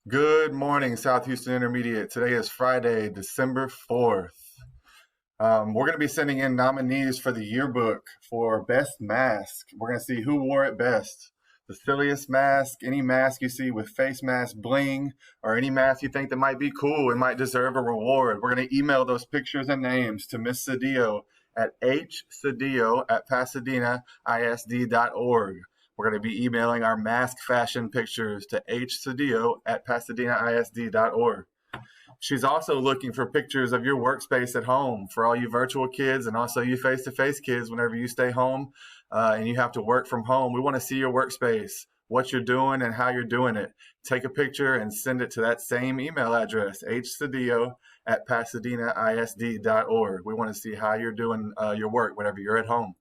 Good morning, South Houston Intermediate. Today is Friday, December 4th. We're going to be sending in nominees for the yearbook for Best Mask. We're going to see who wore it best. The silliest mask, any mask you see with face mask bling, or any mask you think that might be cool and might deserve a reward. We're going to email those pictures and names to Miss Cedillo at hcedillo@pasadenaisd.org. We're going to be emailing our mask fashion pictures to hcedillo@pasadenaisd.org. She's also looking for pictures of your workspace at home for all you virtual kids and also you face-to-face kids whenever you stay home and you have to work from home. We want to see your workspace, what you're doing and how you're doing it. Take a picture and send it to that same email address, hcedillo@pasadenaisd.org. We want to see how you're doing your work whenever you're at home.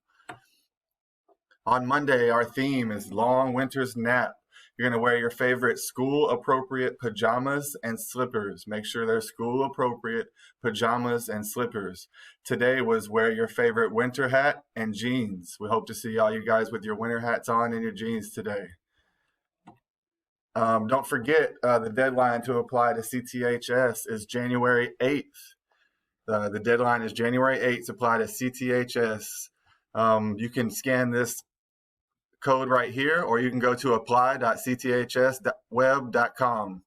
On Monday, our theme is Long Winter's Nap. You're going to wear your favorite school-appropriate pajamas and slippers. Make sure they're school-appropriate pajamas and slippers. Today was wear your favorite winter hat and jeans. We hope to see all you guys with your winter hats on and your jeans today. Don't forget, the deadline to apply to CTHS is January 8th. The deadline is January 8th to apply to CTHS. You can scan this code right here, or you can go to apply.cthsweb.com.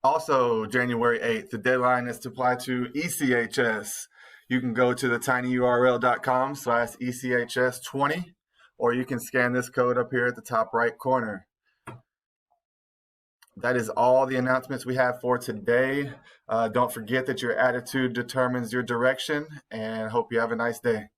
Also, January 8th, the deadline is to apply to ECHS. You can go to the tinyurl.com/ECHS20, or you can scan this code up here at the top right corner. That is all the announcements we have for today. Don't forget that your attitude determines your direction, and hope you have a nice day.